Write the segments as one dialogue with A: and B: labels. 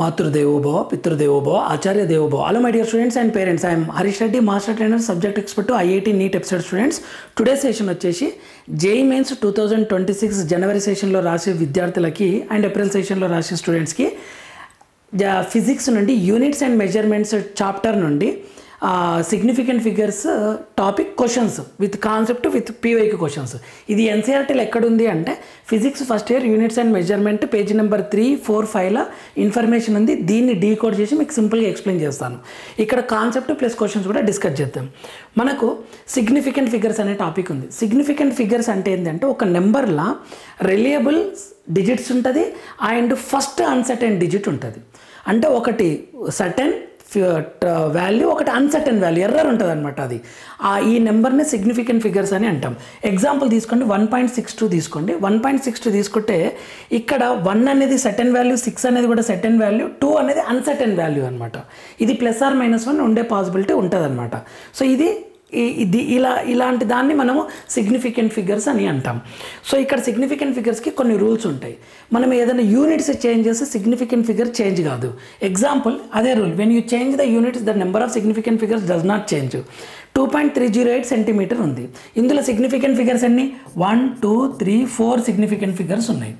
A: Mathrudevo Bhava, Pitrudevo Bhava, Acharya Devo Bhava. Hello my dear students and parents. I am Harish Reddy, Master Trainer, Subject Expert to IIT NEET episode students. Today's session వచ్చేసి JEE Mains 2026 జనవరి సెషన్లో రాసే విద్యార్థులకి and April సెషన్లో రాసే స్టూడెంట్స్కి physics నుండి units and measurements chapter నుండి significant figures topic questions with concept with PYQ questions. ఇది ఎన్సీఆర్టీలో ఎక్కడుంది అంటే physics first year units and measurement page number 3, 4, 5లో ఇన్ఫర్మేషన్ ఉంది. దీన్ని డీకోడ్ చేసి మీకు సింపుల్గా ఎక్స్ప్లెయిన్ చేస్తాను. ఇక్కడ కాన్సెప్ట్ ప్లస్ క్వశ్చన్స్ కూడా డిస్కస్ చేద్దాం. మనకు సిగ్నిఫికెంట్ ఫిగర్స్ అనే టాపిక్ ఉంది. సిగ్నిఫికెంట్ ఫిగర్స్ అంటే ఏంటంటే ఒక నెంబర్లో రిలయబుల్ డిజిట్స్ ఉంటుంది అండ్ ఫస్ట్ అన్సర్టెన్ డిజిట్ ఉంటుంది. అంటే ఒకటి సర్టెన్ వాల్యూ, ఒకటి అన్సర్టెన్ వాల్యూ, ఎర్రర్ ఉంటుంది అనమాట. అది ఈ నెంబర్ని సిగ్నిఫికెంట్ ఫిగర్స్ అని అంటాం. ఎగ్జాంపుల్ తీసుకోండి, 1.62 తీసుకోండి. 1.62 తీసుకుంటే ఇక్కడ 1 అనేది సర్టెన్ వాల్యూ, 6 అనేది కూడా సర్టెన్ వాల్యూ, 2 అనేది అన్సర్టెన్ వాల్యూ అనమాట. ఇది +or-1 ఉండే పాసిబిలిటీ ఉంటుంది అనమాట. సో ఇది ఇలాంటి దాన్ని మనము సిగ్నిఫికెంట్ ఫిగర్స్ అని అంటాం. సో ఇక్కడ సిగ్నిఫికెంట్ ఫిగర్స్కి కొన్ని రూల్స్ ఉంటాయి. మనం ఏదైనా యూనిట్స్ చేంజ్ చేస్తే సిగ్నిఫికెంట్ ఫిగర్ చేంజ్ కాదు. ఎగ్జాంపుల్ అదే rule, when you change the units the number of significant figures does not change. 2.308 centimetre ఉంది. ఇందులో సిగ్నిఫికెంట్ ఫిగర్స్ అన్ని 1, 2, 3, 4 సిగ్నిఫికెంట్ ఫిగర్స్ ఉన్నాయి.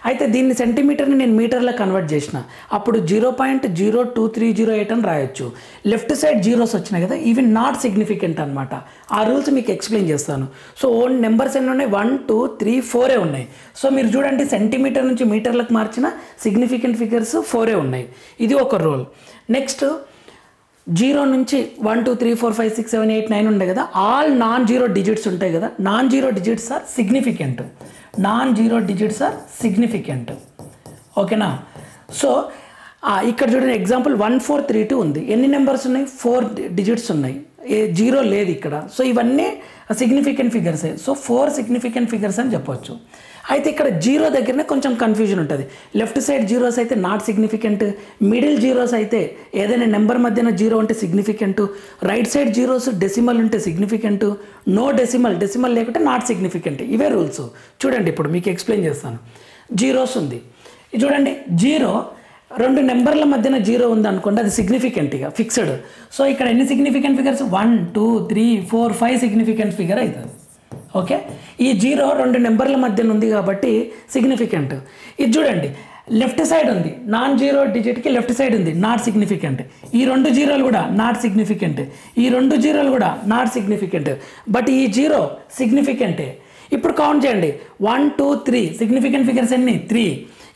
A: అయితే దీన్ని సెంటీమీటర్ని నేను మీటర్లో కన్వర్ట్ చేసిన అప్పుడు 0.02308 అని రాయొచ్చు. లెఫ్ట్ సైడ్ జీరోస్ వచ్చినాయి కదా, ఇవి నాట్ సిగ్నిఫికెంట్ అనమాట. ఆ రూల్స్ మీకు ఎక్స్ప్లెయిన్ చేస్తాను. సో ఓన్ నెంబర్స్ ఎన్ని ఉన్నాయి, 1, 2, 3, 4 ఉన్నాయి. సో మీరు చూడండి, సెంటీమీటర్ నుంచి మీటర్లకు మార్చిన సిగ్నిఫికెంట్ ఫిగర్స్ 4 ఉన్నాయి. ఇది ఒక రూల్. నెక్స్ట్ 0 నుంచి 1, 2, 3, 4, 5, 6, 7, 8, 9 ఉండే కదా, ఆల్ నాన్ జీరో డిజిట్స్ ఉంటాయి కదా, non zero digits are significant. Non zero digits are significant. ఓకేనా? సో ఇక్కడ చూడండి, ఎగ్జాంపుల్ 1432 ఉంది. ఎన్ని నెంబర్స్ ఉన్నాయి? 4 డిజిట్స్ ఉన్నాయి, జీరో లేదు ఇక్కడ. సో ఇవన్నీ సిగ్నిఫికెంట్ ఫిగర్సే. సో 4 సిగ్నిఫికెంట్ ఫిగర్స్ అని చెప్పొచ్చు. అయితే ఇక్కడ జీరో దగ్గరనే కొంచెం కన్ఫ్యూజన్ ఉంటుంది. లెఫ్ట్ సైడ్ జీరోస్ అయితే నాట్ సిగ్నిఫికెంట్, మిడిల్ జీరోస్ అయితే ఏదైనా నెంబర్ మధ్యన జీరో ఉంటే significant, right side zeros decimal ఉంటే సిగ్నిఫికెంట్, నో డెసిమల్ లేకుంటే నాట్ సిగ్నిఫికెంట్. ఇవే రూల్స్. చూడండి, ఇప్పుడు మీకు ఎక్స్ప్లెయిన్ చేస్తాను. జీరోస్ ఉంది, చూడండి, జీరో 2 నెంబర్ల మధ్యన జీరో ఉంది అనుకోండి, అది సిగ్నిఫికెంట్, ఇక ఫిక్స్డ్. సో ఇక్కడ ఎన్ని సిగ్నిఫికెంట్ ఫిగర్స్? 1, 2, 3, 4, 5 సిగ్నిఫికెంట్ ఫిగర్ అవుతుంది. ఓకే, ఈ జీరో 2 నెంబర్ల మధ్యన ఉంది కాబట్టి సిగ్నిఫికెంట్. ఇది చూడండి, లెఫ్ట్ సైడ్ ఉంది, నాన్ జీరో డిజిట్కి లెఫ్ట్ సైడ్ ఉంది, నాట్ సిగ్నిఫికెంట్. ఈ 2 జీరోలు కూడా నాట్ సిగ్నిఫికెంట్, ఈ 2 జీరోలు కూడా నాట్ సిగ్నిఫికెంట్. బట్ ఈ జీరో సిగ్నిఫికెంటే. ఇప్పుడు కౌంట్ చేయండి, 1, 2, 3 సిగ్నిఫికెంట్ ఫిగర్స్ ఎన్ని? 3.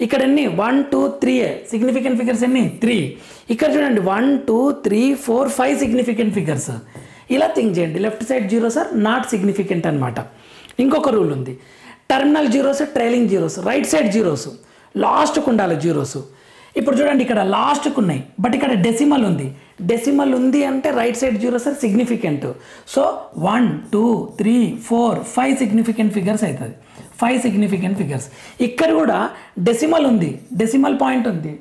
A: ఇక్కడ ఎన్ని? 1, 2, 3 సిగ్నిఫికెంట్ ఫిగర్స్ ఎన్ని? 3. ఇక్కడ చూడండి, 1, 2, 3, 4, 5 సిగ్నిఫికెంట్ ఫిగర్స్. ఇలా థింక్ చేయండి. Left side zeros are not significant అనమాట. ఇంకొక రూల్ ఉంది, terminal zeros, trailing zeros. Right side zeros లాస్ట్కు ఉండాలి జీరోస్. ఇప్పుడు చూడండి, ఇక్కడ లాస్ట్కు ఉన్నాయి, బట్ ఇక్కడ డెసిమల్ ఉంది. డెసిమల్ ఉంది అంటే right side zeros are significant. So 1, 2, 3, 4, 5 significant figures అవుతుంది. 5 సిగ్నిఫికెంట్ ఫిగర్స్. ఇక్కడ కూడా డెసిమల్ ఉంది, డెసిమల్ పాయింట్ ఉంది.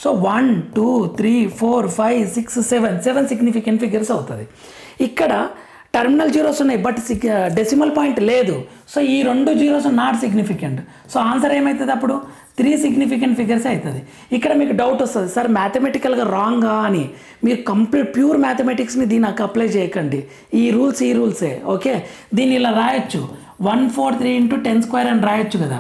A: సో 1, 2, 3, 4, 5, 6, 7 సిగ్నిఫికెంట్ ఫిగర్స్ అవుతుంది. ఇక్కడ టర్మినల్ జీరోస్ ఉన్నాయి, బట్ డెసిమల్ పాయింట్ లేదు. సో ఈ 2 zeros not significant. So answer ఏమవుతుంది అప్పుడు? 3 సిగ్నిఫికెంట్ ఫిగర్స్ అవుతుంది. ఇక్కడ మీకు డౌట్ వస్తుంది, సార్ మ్యాథమెటికల్గా రాంగా అని. మీరు కంప్లీట్ ప్యూర్ మ్యాథమెటిక్స్ని దీనికి అప్లై చేయకండి. ఈ రూల్సే. ఓకే, దీన్ని ఇలా రాయొచ్చు, 143 × 10² అని రాయొచ్చు కదా.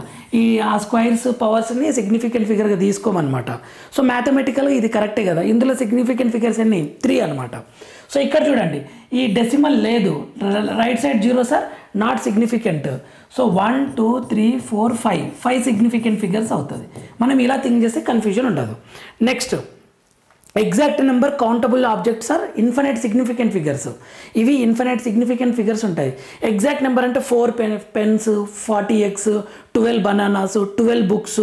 A: ఆ స్క్వైర్స్ పవర్స్ని సిగ్నిఫికెంట్ ఫిగర్గా తీసుకోమన్నమాట. సో మ్యాథమెటికల్గా ఇది కరెక్టే కదా. ఇందులో సిగ్నిఫికెంట్ ఫిగర్స్ అన్ని 3 అనమాట. సో ఇక్కడ చూడండి, ఈ డెసిమల్ లేదు, right side zeros are not significant. So 1, 2, 3, 4, 5 significant figures అవుతుంది. మనం ఇలా థింక్ చేస్తే కన్ఫ్యూజన్ ఉండదు. Next, exact number countable objects are infinite significant figures. ఇవి ఇన్ఫినైట్ సిగ్నిఫికెంట్ ఫిగర్స్ ఉంటాయి. ఎగ్జాక్ట్ నెంబర్ అంటే 4 పెన్స్, 40 eggs, 12 bananas, 12 books.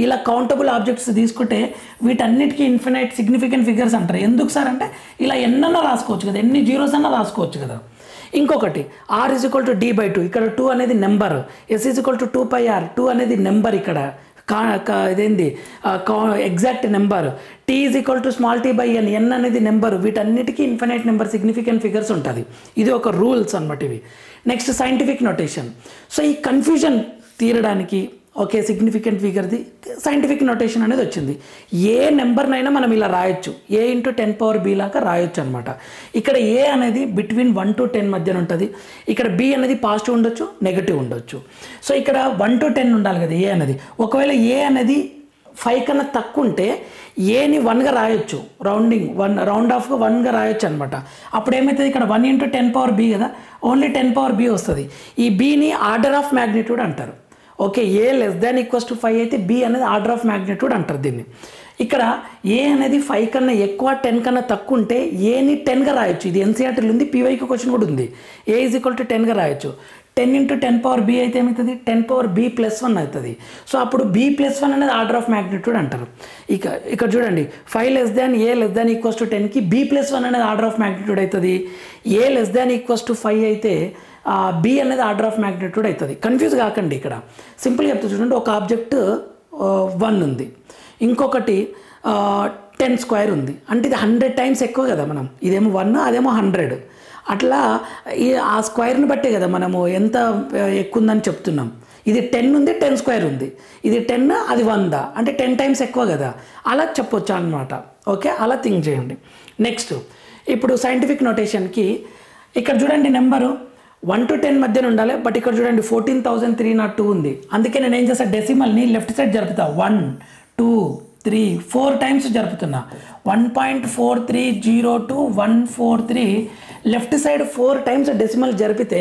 A: ఇలా కౌంటబుల్ ఆబ్జెక్ట్స్ తీసుకుంటే వీటన్నిటికీ ఇన్ఫినైట్ సిగ్నిఫికెంట్ ఫిగర్స్ అంటారు. ఎందుకు సార్ అంటే ఇలా ఎన్నన్నా రాసుకోవచ్చు కదా, ఎన్ని జీరోస్ అన్నా రాసుకోవచ్చు కదా. ఇంకొకటి, R = D/2. ఇక్కడ 2 అనేది నెంబర్, S = 2πr. 2 అనేది నెంబర్. ఇక్కడ ఇదేంది exact number. T = t/n. n అనేది నెంబర్. వీటన్నిటికీ ఇన్ఫినైట్ నెంబర్ సిగ్నిఫికెంట్ ఫిగర్స్ ఉంటుంది. ఇది ఒక రూల్స్ అనమాట ఇవి. Next, scientific notation. సో ఈ కన్ఫ్యూజన్ తీరడానికి ఓకే, సిగ్నిఫికెంట్ ఫిగర్ది సైంటిఫిక్ నోటేషన్ అనేది వచ్చింది. ఏ నెంబర్నైనా మనం ఇలా రాయొచ్చు, a × 10⁻b లాగా రాయొచ్చు అనమాట. ఇక్కడ a అనేది బిట్వీన్ 1 to 10 మధ్యన ఉంటుంది. ఇక్కడ b అనేది పాజిటివ్ ఉండొచ్చు, నెగటివ్ ఉండొచ్చు. సో ఇక్కడ 1 to 10 ఉండాలి కదా a అనేది. ఒకవేళ a అనేది 5 కన్నా తక్కువ ఉంటే ఏని 1గా రాయొచ్చు, రౌండ్ ఆఫ్గా 1గా రాయొచ్చు అనమాట. అప్పుడు ఏమవుతుంది, ఇక్కడ 1 × 10⁻b కదా, ఓన్లీ 10⁻b వస్తుంది. ఈ bని ఆర్డర్ ఆఫ్ మ్యాగ్నిట్యూడ్ అంటారు. ఓకే, a <= 5 అయితే b అనేది ఆర్డర్ ఆఫ్ మ్యాగ్నిట్యూడ్ అంటారు దీన్ని. ఇక్కడ a అనేది 5 కన్నా ఎక్కువ 10 కన్నా తక్కువ ఉంటే ఏని 10గా రాయొచ్చు. ఇది ఎన్సీఆర్టీలో ఉంది, పీవైకి క్వశ్చన్ కూడా ఉంది. a = 10గా రాయొచ్చు. 10 × 10⁻b అయితే ఏమవుతుంది, 10⁻b+1 అవుతుంది. సో అప్పుడు b+1 అనేది ఆర్డర్ ఆఫ్ మ్యాగ్నిట్యూడ్ అంటారు. ఇక్కడ చూడండి, 5 a <= 10కి b+1 అనేది ఆర్డర్ ఆఫ్ మ్యాగ్నిట్యూడ్ అవుతుంది. a <= 5 అయితే b అనేది ఆర్డర్ ఆఫ్ మ్యాగ్నిట్యూడ్ అవుతుంది. కన్ఫ్యూజ్ కాకండి. ఇక్కడ సింపుల్గా చెప్తా చూడండి, ఒక ఆబ్జెక్ట్ 1 ఉంది, ఇంకొకటి 10² ఉంది. అంటే ఇది 100 టైమ్స్ ఎక్కువ కదా, మనం ఇదేమో 1 అదేమో 100. అట్లా ఆ స్క్వేర్ని బట్టే కదా మనము ఎంత ఎక్కువ ఉందని చెప్తున్నాం. ఇది 10 ఉంది, 10² ఉంది. ఇది 10, అది 100, అంటే 10 టైమ్స్ ఎక్కువ కదా, అలా చెప్పొచ్చు అనమాట. ఓకే, అలా థింక్ చేయండి. నెక్స్ట్, ఇప్పుడు సైంటిఫిక్ నోటేషన్కి ఇక్కడ చూడండి, నెంబరు 1 to 10 మధ్యన ఉండాలి. బట్ ఇక్కడ చూడండి 14,302 ఉంది. అందుకే నేను ఏం చేస్తాను, డెసిమల్ని లెఫ్ట్ సైడ్ జరుపుతా. 1 2 3 4 టైమ్స్ జరుపుతున్నా. 1.4302 143 లెఫ్ట్ సైడ్ 4 టైమ్స్ డెసిమల్ జరిపితే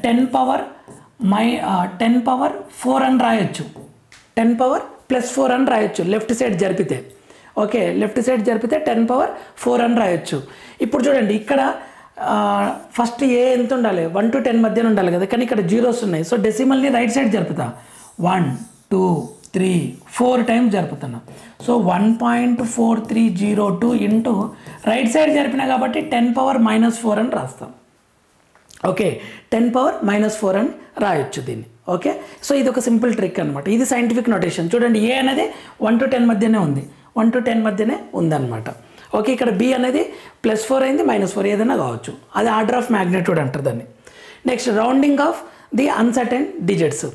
A: 10⁻4 అని రాయొచ్చు. 10⁻+4 అని రాయొచ్చు లెఫ్ట్ సైడ్ జరిపితే. ఓకే, లెఫ్ట్ సైడ్ జరిపితే 10⁻4 అని రాయొచ్చు. ఇప్పుడు చూడండి, ఇక్కడ ఫస్ట్ ఏ ఎంత ఉండాలి, 1 to 10 మధ్యన ఉండాలి కదా, కానీ ఇక్కడ జీరోస్ ఉన్నాయి. సో డెసిమల్ని రైట్ సైడ్ జరుపుతా. 1 2 3 4 టైమ్స్ జరుపుతున్నా. సో 1.4302 ఇంటూ రైట్ సైడ్ జరిపినా కాబట్టి 10⁻−4 అని రాస్తాం. ఓకే, 10⁻−4 అని రాయొచ్చు దీన్ని. ఓకే, సో ఇది ఒక సింపుల్ ట్రిక్ అనమాట. ఇది సైంటిఫిక్ నోటేషన్. చూడండి, ఏ అనేది 1 to 10 మధ్యనే ఉంది, 1 to 10 మధ్యనే ఉందన్నమాట. ఓకే, ఇక్కడ b అనేది +4 అయింది, -4 ఏదైనా కావచ్చు. అది ఆర్డర్ ఆఫ్ మ్యాగ్నిట్యూడ్ అంటారు దాన్ని. Next, rounding off the uncertain digits.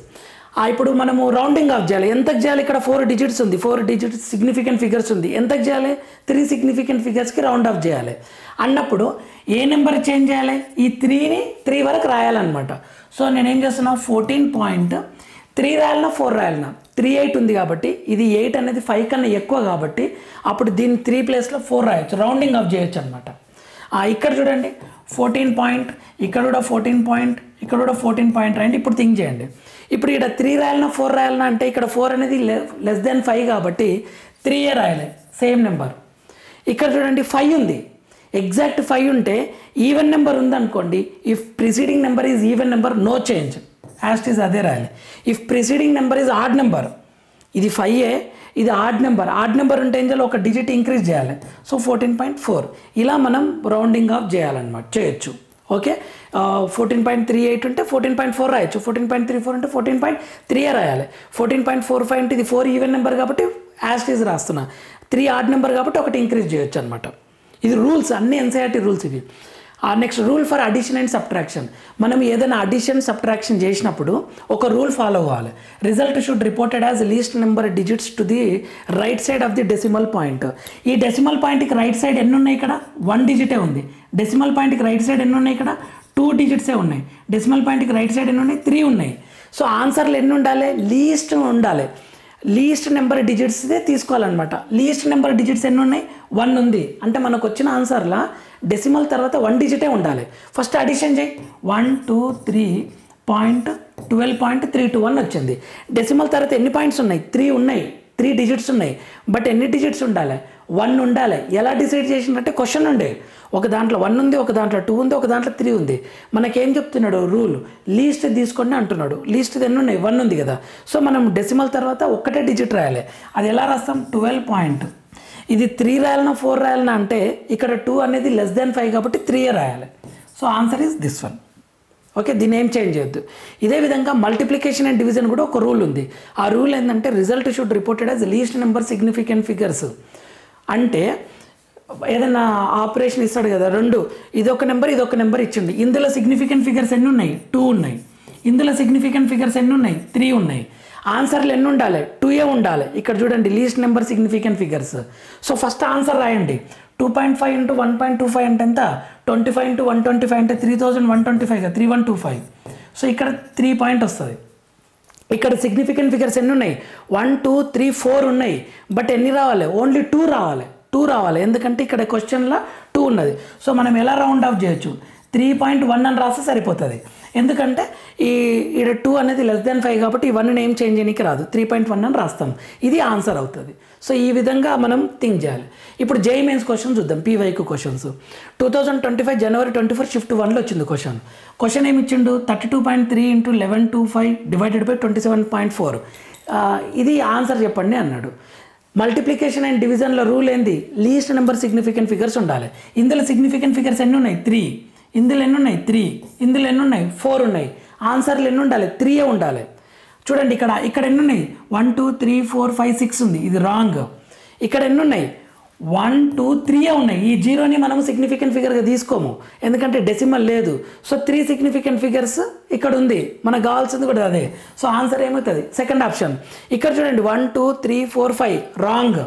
A: ఇప్పుడు మనము రౌండింగ్ ఆఫ్ చేయాలి. ఎంతకు చేయాలి, ఇక్కడ 4 డిజిట్స్ ఉంది, 4 డిజిట్స్ సిగ్నిఫికెంట్ ఫిగర్స్ ఉంది. ఎంతకు చేయాలి, 3 సిగ్నిఫికెంట్ ఫిగర్స్కి రౌండ్ ఆఫ్ చేయాలి అన్నప్పుడు ఏ నెంబర్ చేంజ్ చేయాలి, ఈ 3ని 3 వరకు రాయాలన్నమాట. సో నేనేం చేస్తున్నా, 14.3 రాయాలన్నా 4 రాయాలన్నా, 38 ఉంది కాబట్టి ఇది 8 అనేది 5 కన్నా ఎక్కువ కాబట్టి అప్పుడు దీన్ని 3 ప్లేస్లో 4 రాయొచ్చు, రౌండింగ్ ఆఫ్ చేయొచ్చు అనమాట. ఇక్కడ చూడండి 14 పాయింట్, ఇక్కడ కూడా 14 పాయింట్, ఇక్కడ కూడా 14 పాయింట్ రాయండి. ఇప్పుడు థింక్ చేయండి, ఇప్పుడు ఇక్కడ 3 రాయాలన్నా 4 రాయాలన్నా అంటే ఇక్కడ 4 అనేది <5 కాబట్టి 3 రాయాలి, సేమ్ నెంబర్. ఇక్కడ చూడండి 5 ఉంది, ఎగ్జాక్ట్ 5 ఉంటే ఈవెన్ నెంబర్ ఉందనుకోండి, if preceding number is even number no change, as it is అదే రాయాలి. If preceding number is odd number, ఇది 5 ఇది ఆడ్ నెంబర్ ఉంటే ఏం చేయాలి, ఒక డిజిట్ ఇంక్రీజ్ చేయాలి. సో 14.4 ఇలా మనం రౌండింగ్ ఆఫ్ చేయాలన్నమాట, చేయొచ్చు. ఓకే, 14.38 ఉంటే 14.4 రాయొచ్చు, 14.34 అంటే 14.3 రాయాలి, 14.45 అంటే ఇది 4 ఈవెన్ నెంబర్ కాబట్టి యాస్ట్ ఈజ్ రాస్తున్నా, 3 ఆడ్ నెంబర్ కాబట్టి ఒకటి ఇంక్రీజ్ చేయొచ్చు అనమాట. ఇది రూల్స్, అన్ని ఎన్సీఆర్టీ రూల్స్ ఇవి. Next, rule for addition and subtraction. మనం ఏదైనా అడిషన్ సబ్ట్రాక్షన్ చేసినప్పుడు ఒక రూల్ ఫాలో అవ్వాలి. Result should reported as least number digits to the right side of the decimal point. ఈ డెసిమల్ పాయింట్కి రైట్ సైడ్ ఎన్ని ఉన్నాయి, ఇక్కడ 1 డిజిటే ఉంది. డెసిమల్ పాయింట్కి రైట్ సైడ్ ఎన్ని ఉన్నాయి, ఇక్కడ 2 డిజిట్సే ఉన్నాయి. డెసిమల్ పాయింట్కి రైట్ సైడ్ ఎన్ని ఉన్నాయి, 3 ఉన్నాయి. సో ఆన్సర్లు ఎన్ని ఉండాలి, లీస్ట్ ఉండాలి. లీస్ట్ నెంబర్ డిజిట్స్దే తీసుకోవాలన్నమాట. లీస్ట్ నెంబర్ డిజిట్స్ ఎన్ని ఉన్నాయి, 1 ఉంది. అంటే మనకు వచ్చిన ఆన్సర్లా డెసిమల్ తర్వాత 1 డిజిటే ఉండాలి. ఫస్ట్ అడిషన్ చేయి, 123.12.321 వచ్చింది. డెసిమల్ తర్వాత ఎన్ని పాయింట్స్ ఉన్నాయి, 3 ఉన్నాయి, 3 డిజిట్స్ ఉన్నాయి. బట్ ఎన్ని డిజిట్స్ ఉండాలి, 1 ఉండాలి. ఎలా డిసైడ్ చేసినట్టే క్వశ్చన్ ఉండే, ఒక దాంట్లో 1 ఉంది, ఒక దాంట్లో 2 ఉంది, ఒక దాంట్లో 3 ఉంది. మనకేం చెప్తున్నాడు రూల్, లీస్ట్ తీసుకోండి అంటున్నాడు. లీస్ట్ ఎన్ని ఉన్నాయి, 1 ఉంది కదా. సో మనం డెసిమల్ తర్వాత ఒక్కటే డిజిట్ రాయాలి. అది ఎలా రాస్తాం, 12. ఇది 3 రాయాలన్నా 4 రాయాలన్నా అంటే ఇక్కడ 2 అనేది <5 కాబట్టి 3 రాయాలి. So answer is this one. Okay, దీన్ని ఏం చేంజ్ చేయొద్దు. ఇదే విధంగా మల్టిప్లికేషన్ అండ్ డివిజన్ కూడా ఒక రూల్ ఉంది. ఆ రూల్ ఏంటంటే result should reported as least number significant figures. అంటే ఏదైనా ఆపరేషన్ ఇస్తాడు కదా, 2 ఇదొక నెంబర్ ఇదొక నెంబర్ ఇచ్చింది. ఇందులో సిగ్నిఫికెంట్ ఫిగర్స్ ఎన్ని ఉన్నాయి, 2 ఉన్నాయి. ఇందులో సిగ్నిఫికెంట్ ఫిగర్స్ ఎన్ని ఉన్నాయి, 3 ఉన్నాయి. ఆన్సర్లు ఎన్ని ఉండాలి? 2 ఉండాలి. ఇక్కడ చూడండి least number significant figures. So first answer రాయండి. 2.5 ఇంటూ 1.25 అంటే ఎంత? 25 ఇంటూ 125 అంటే 3125 కదా, 3125. సో ఇక్కడ 3 పాయింట్ వస్తుంది. ఇక్కడ సిగ్నిఫికెంట్ ఫిగర్స్ ఎన్ని ఉన్నాయి? 1 2 3 4 ఉన్నాయి. బట్ ఎన్ని రావాలి? ఓన్లీ 2 రావాలి. 2 రావాలి, ఎందుకంటే ఇక్కడ క్వశ్చన్లో 2 ఉన్నది. సో మనం ఎలా రౌండ్ ఆఫ్ చేయొచ్చు? 3.1 అని రాస్తే సరిపోతుంది. ఎందుకంటే ఇక్కడ 2 అనేది <5 కాబట్టి ఇవన్నీ ఏం చేంజ్ చేయడానికి రాదు. 3.1 అని రాస్తాం, ఇది ఆన్సర్ అవుతుంది. సో ఈ విధంగా మనం థింక్ చేయాలి. ఇప్పుడు జేఈ మెయిన్స్ క్వశ్చన్ చూద్దాం. పీవైక్యూ క్వశ్చన్స్ 2025 జనవరి 24 షిఫ్ట్ 1లో వచ్చింది క్వశ్చన్ ఏమి ఇచ్చిండు? 32.3 ఇంటూ 1125 డివైడెడ్ బై 27.4. ఇది ఆన్సర్ చెప్పండి అన్నాడు. మల్టిప్లికేషన్ అండ్ డివిజన్లో రూల్ ఏంది? లీస్ట్ నెంబర్ సిగ్నిఫికెంట్ ఫిగర్స్ ఉండాలి. ఇందులో సిగ్నిఫికెంట్ ఫిగర్స్ ఎన్ని ఉన్నాయి? 3. ఇందులో ఎన్ని ఉన్నాయి? 3. ఇందులో ఎన్ని ఉన్నాయి? 4 ఉన్నాయి. ఆన్సర్లు ఎన్ని ఉండాలి? 3 ఉండాలి. చూడండి ఇక్కడ ఎన్ని ఉన్నాయి? 1 2 3 4 5 6 ఉంది, ఇది రాంగ్. ఇక్కడ ఎన్ని ఉన్నాయి? 1 2 3 ఉన్నాయి. ఈ జీరోని మనము సిగ్నిఫికెంట్ ఫిగర్గా తీసుకోము, ఎందుకంటే డెసిమల్ లేదు. సో 3 సిగ్నిఫికెంట్ ఫిగర్స్ ఇక్కడ ఉంది, మనకు కావాల్సింది కూడా అదే. సో ఆన్సర్ ఏమవుతుంది? Second option. ఇక్కడ చూడండి 1 2 3 4 5 రాంగ్.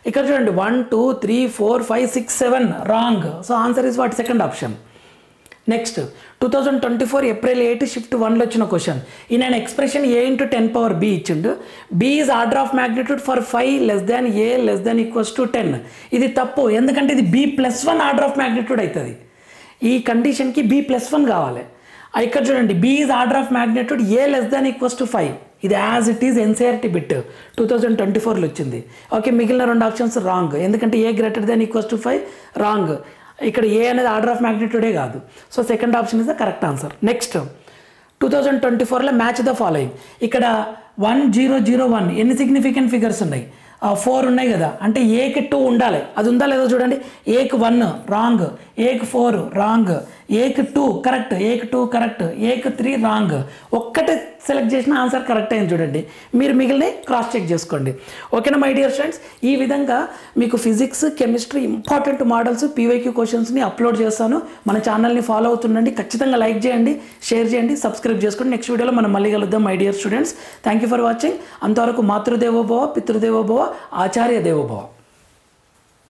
A: ఇక్కడ చూడండి 1 2 3 4 5 6 7 wrong. So answer is what? Second option. Next 2024 April 8 shift 1లో వచ్చిన క్వశ్చన్. ఈయన expression a into 10 power b ఇచ్చిండు. b is order of magnitude for 5 less than a less than equals to 10. ఇది తప్పు, ఎందుకంటే ఇది b+1 ఆర్డర్ ఆఫ్ మ్యాగ్నిట్యూడ్ అవుతుంది. ఈ కండిషన్కి b+1 కావాలి. ఇక్కడ చూడండి b is order of magnitude a less than equals to 5. ఇది as it is NCERT bit 2024లో వచ్చింది. ఓకే, మిగిలిన 2 ఆప్షన్స్ రాంగ్, ఎందుకంటే a greater than equals to 5 wrong. ఇక్కడ ఏ అనేది ఆర్డర్ ఆఫ్ మ్యాగ్నిట్యూడే కాదు. So second option is the correct answer. Next 2024లో మ్యాచ్ ద ఫాలోయింగ్. ఇక్కడ 1 0 0 1 ఎన్ని సిగ్నిఫికెంట్ ఫిగర్స్ ఉన్నాయి? 4 ఉన్నాయి కదా, అంటే ఏకి 2 ఉండాలి. అది ఉందా లేదో చూడండి. ఏకి 1 రాంగ్, ఏకి 4 రాంగ్, ఏకి 2 కరెక్ట్, ఏకి 2 కరెక్ట్, ఏకి 3 రాంగ్. ఒక్కటే సెలెక్ట్ చేసిన ఆన్సర్ కరెక్ట్ అయింది చూడండి. మీరు మిగిలిన క్రాస్ చెక్ చేసుకోండి. ఓకేనా మై డియర్ ఫ్రెండ్స్? ఈ విధంగా మీకు physics, chemistry important models, PYQ క్వశ్చన్స్ని అప్లోడ్ చేస్తాను. మన ఛానల్ని ఫాలో అవుతుండండి. ఖచ్చితంగా లైక్ చేయండి, షేర్ చేయండి, సబ్స్క్రైబ్ చేసుకోండి. నెక్స్ట్ వీడియోలో మనం మళ్ళీ కలుద్దాం my dear students. Thank you for watching. అంతవరకు మాతృదేవోభవ, పితృదేవోభవ, ఆచార్య దేవోభవ.